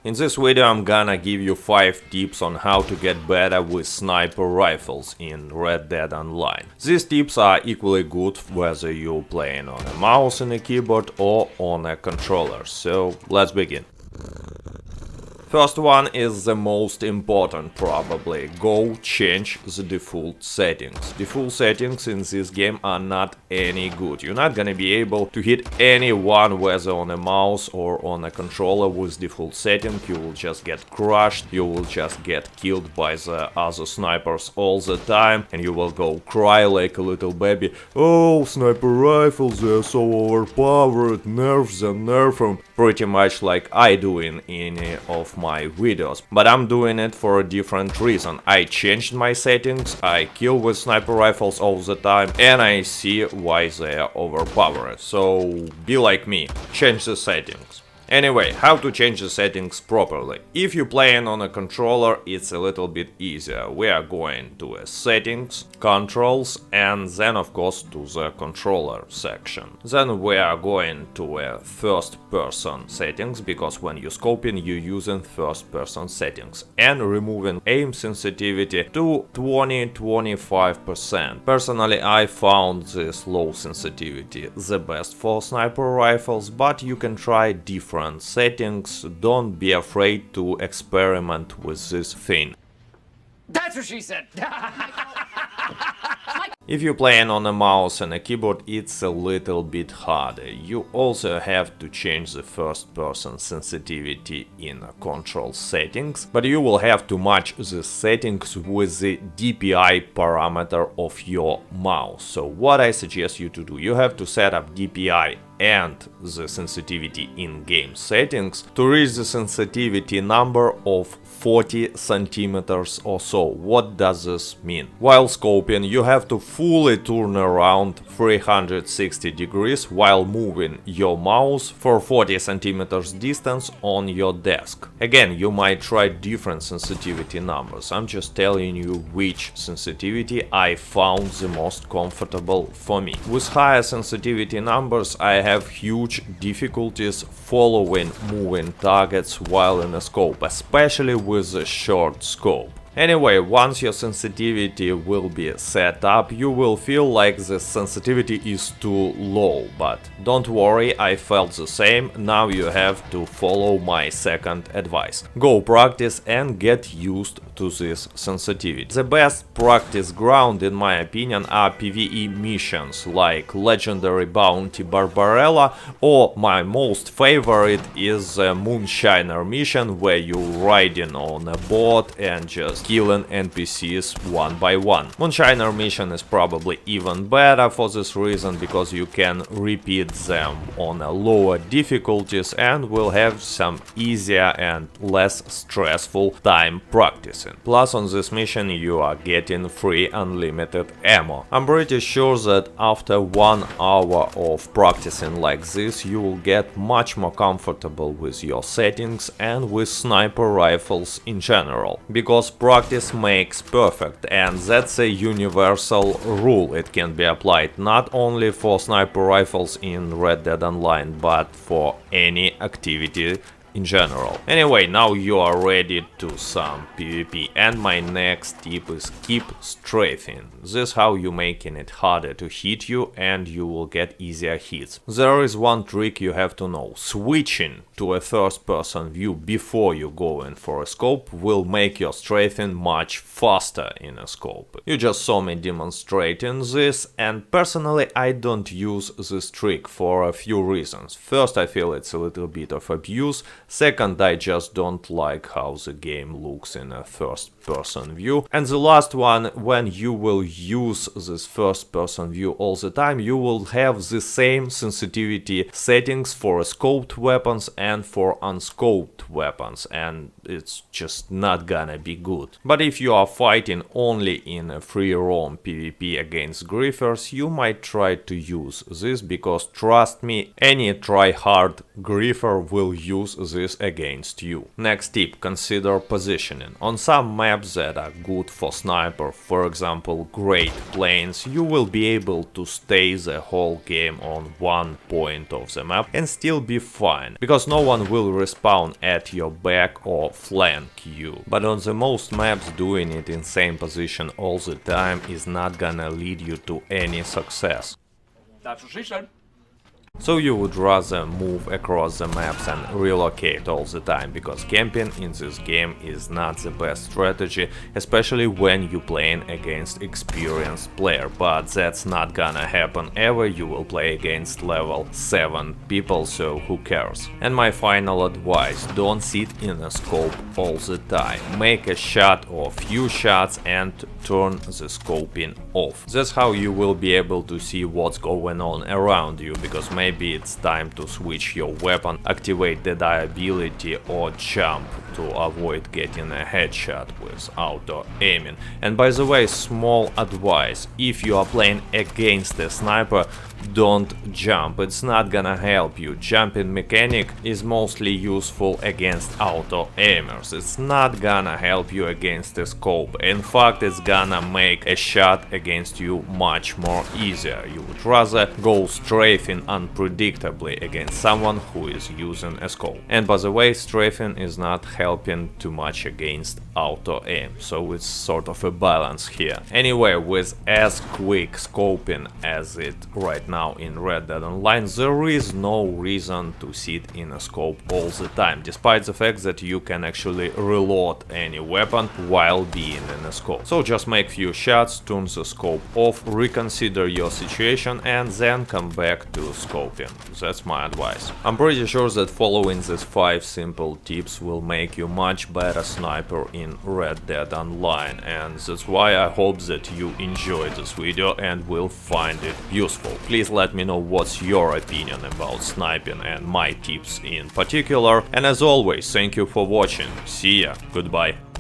In this video I'm gonna give you 5 tips on how to get better with sniper rifles in Red Dead Online. These tips are equally good whether you're playing on a mouse and a keyboard or on a controller, so let's begin. First one is the most important probably. Go change the default settings. Default settings in this game are not any good. You're not gonna be able to hit anyone whether on a mouse or on a controller with default setting. You will just get crushed, you will just get killed by the other snipers all the time, and you will go cry like a little baby. Oh, sniper rifles, they're so overpowered, nerf them, nerf them. Pretty much like I do in any of my videos, but I'm doing it for a different reason. I changed my settings, I kill with sniper rifles all the time, and I see why they are overpowered. So be like me, change the settings. Anyway, how to change the settings properly. If you're playing on a controller, it's a little bit easier. We are going to settings, controls, and then of course to the controller section. Then we are going to a first person settings, because when you're scoping you're using first person settings, and removing aim sensitivity to 20-25%. Personally I found this low sensitivity the best for sniper rifles, but you can try different settings. Don't be afraid to experiment with this thing. That's what she said. If you're playing on a mouse and a keyboard, it's a little bit harder. You also have to change the first person sensitivity in control settings, but you will have to match the settings with the DPI parameter of your mouse. So what I suggest you to do, you have to set up DPI and the sensitivity in game settings to reach the sensitivity number of 40 centimeters or so. What does this mean? While scoping, you have to fully turn around 360 degrees while moving your mouse for 40 centimeters distance on your desk. Again, you might try different sensitivity numbers. I'm just telling you which sensitivity I found the most comfortable for me. With higher sensitivity numbers, I have huge difficulties following moving targets while in a scope, especially with a short scope. Anyway, once your sensitivity will be set up, you will feel like the sensitivity is too low, but don't worry, I felt the same. Now you have to follow my second advice. Go practice and get used to this sensitivity. The best practice ground in my opinion are PVE missions like Legendary Bounty Barbarella, or my most favorite is the Moonshiner mission, where you're riding on a boat and just killing NPCs one by one. Moonshiner mission is probably even better for this reason, because you can repeat them on a lower difficulties and will have some easier and less stressful time practicing. Plus on this mission you are getting free unlimited ammo. I'm pretty sure that after 1 hour of practicing like this you will get much more comfortable with your settings and with sniper rifles in general, because practice makes perfect, and that's a universal rule. It can be applied not only for sniper rifles in Red Dead Online, but for any activity in general. Anyway, now you are ready to some PvP, and my next tip is keep strafing. This is how you making it harder to hit you, and you will get easier hits. There is one trick you have to know. Switching to a first person view before you go in for a scope will make your strafing much faster in a scope. You just saw me demonstrating this, and personally I don't use this trick for a few reasons. First, I feel it's a little bit of abuse. Second, I just don't like how the game looks in a first-person view. And the last one, when you will use this first-person view all the time, you will have the same sensitivity settings for scoped weapons and for unscoped weapons, and it's just not gonna be good. But if you are fighting only in a free roam PvP against griefers, you might try to use this, because trust me, any try-hard griefer will use this against you. Next tip, consider positioning. On some maps maps that are good for sniper, for example Great Plains, you will be able to stay the whole game on one point of the map and still be fine, because no one will respawn at your back or flank you. But on the most maps, doing it in same position all the time is not gonna lead you to any success. That's what she said. So you would rather move across the maps and relocate all the time, because camping in this game is not the best strategy, especially when you're playing against experienced player, but that's not gonna happen ever. You will play against level 7 people, so who cares? And my final advice, don't sit in a scope all the time. Make a shot or few shots and turn the scoping off. That's how you will be able to see what's going on around you, because maybe it's time to switch your weapon, activate the die ability or jump to avoid getting a headshot with auto aiming. And by the way, small advice, if you are playing against a sniper, don't jump, it's not gonna help you. Jumping mechanic is mostly useful against auto aimers, it's not gonna help you against a scope. In fact, it's gonna make a shot against you much more easier. You would rather go strafing unpredictably against someone who is using a scope. And by the way, strafing is not helping too much against auto aim, so it's sort of a balance here. Anyway, with as quick scoping as it right now in Red Dead Online, there is no reason to sit in a scope all the time, despite the fact that you can actually reload any weapon while being in a scope. So just make few shots, turn the scope off, reconsider your situation and then come back to scoping. That's my advice. I'm pretty sure that following these 5 simple tips will make you much better sniper in Red Dead Online, and that's why I hope that you enjoyed this video and will find it useful. Please let me know what's your opinion about sniping and my tips in particular, and as always, thank you for watching. See ya, goodbye.